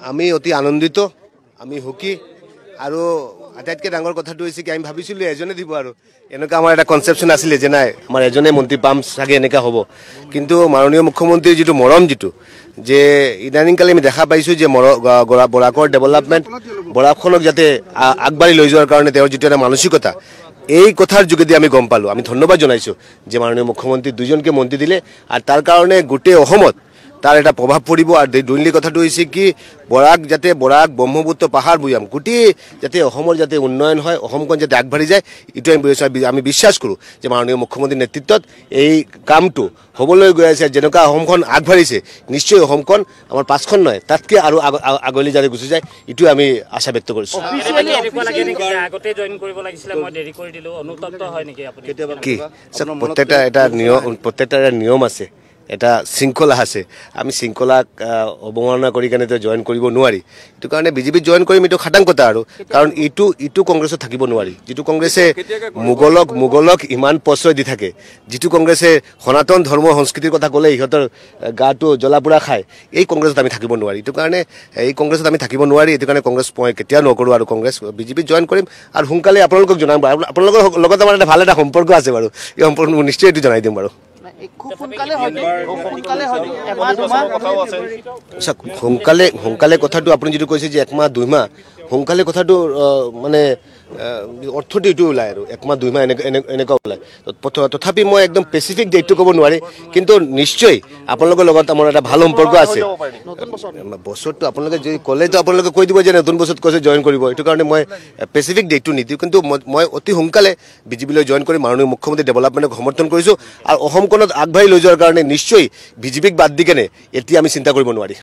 আমি অতি আনন্দিত, আমি সুখী আৰু আটাইতকৈ ডাঙৰ কথাটো হৈছে কি আমি ভাবিছিলোঁ এজনে দিব আৰু এনেকুৱা আমাৰ এটা কনচেপশ্যন আছিলে যে নাই আমাৰ এজনে মন্ত্ৰী পাম চাগে এনেকুৱা হ'ব, কিন্তু মাননীয় মুখ্যমন্ত্ৰীৰ যিটো মৰম যিটো যে ইদানিংকালি আমি দেখা পাইছোঁ যে বৰাকৰ ডেভেলপমেণ্ট বৰাকখনক যাতে আগবাঢ়ি লৈ যোৱাৰ কাৰণে তেওঁৰ যিটো এটা মানসিকতা এই কথাৰ যোগেদি আমি গম পালোঁ। আমি ধন্যবাদ জনাইছোঁ যে মাননীয় মুখ্যমন্ত্ৰী দুজনকে মন্ত্ৰী দিলে আৰু তাৰ কাৰণে গোটেই অসমত তাৰ এটা প্ৰভাৱ পৰিব। আৰু দুইলি কথাটো হৈছে কি বৰাক ব্ৰহ্মপুত্ৰ পাহাৰ ভৈয়াম গোটেই যাতে অসমৰ যাতে উন্নয়ন হয়, অসমখন যাতে আগবাঢ়ি যায়, এইটো আমি বিশ্বাস কৰোঁ যে মাননীয় মুখ্যমন্ত্ৰীৰ নেতৃত্বত এই কামটো হ'বলৈ গৈ আছে। যেনেকুৱা অসমখন আগবাঢ়িছে নিশ্চয় অসমখন আমাৰ পাঁচখন নহয় তাতকৈ আৰু আগলৈ যাতে গুচি যায়, এইটোৱে আমি আশা ব্যক্ত কৰিছোঁ। কি প্ৰত্যেকটা এটা নিয়ম আছে, এটা শৃংখলা আছে। আমি শৃংখলাক অৱমাননা কৰি কেনে জইন কৰিব নোৱাৰি। এইটো কাৰণে বিজেপিত জইন কৰিম এইটো খাটাংকতা আৰু কাৰণ ইটো কংগ্ৰেছত থাকিব নোৱাৰি। যিটো কংগ্ৰেছে মোগলক ইমান প্ৰশ্ৰয় দি থাকে, যিটো কংগ্ৰেছে সনাতন ধৰ্ম সংস্কৃতিৰ কথা ক'লে ইহঁতৰ গাটো জ্বলা পোৰা খায়, এই কংগ্ৰেছত আমি থাকিব নোৱাৰি। এইটো কাৰণে এই কংগ্ৰেছত আমি থাকিব নোৱাৰি। এইটো কাৰণে কংগ্ৰেছ মই কেতিয়াও নকৰোঁ আৰু কংগ্ৰেছ বিজেপিত জইন কৰিম আৰু সোনকালে আপোনালোকক জনাম। আপোনালোকৰ লগত আমাৰ এটা ভাল এটা সম্পৰ্ক আছে বাৰু, এই সম্পৰ্ক নিশ্চয় এইটো জনাই দিম বাৰু। সোনকালে কথাটো আপুনি যিটো কৈছে যে 1 মাহ 2 মাহ সোনকালে কথাটো মানে অৰ্থটো এইটো ওলায় আৰু 1 মাহ 2 মাহ এনেকুৱা ওলায়। তথাপি মই একদম স্পেচিফিক ডেটটো ক'ব নোৱাৰি, কিন্তু নিশ্চয় আপোনালোকৰ লগত আমাৰ এটা ভাল সম্পৰ্ক আছে। বছৰটো আপোনালোকে যদি ক'লেতো আপোনালোকে কৈ দিব যে নতুন বছৰত কৈছে জইন কৰিব, এইটো কাৰণে মই স্পেচিফিক ডেটটো নিদিওঁ, কিন্তু মই অতি সোনকালে বিজেপিলৈ জইন কৰি মাননীয় মুখ্যমন্ত্ৰী ডেভেলপমেণ্টক সমৰ্থন কৰিছোঁ আৰু অসমখনত আগবাঢ়ি লৈ যোৱাৰ কাৰণে নিশ্চয় বিজেপিক বাদ দি কেনে এতিয়া আমি চিন্তা কৰিব নোৱাৰি।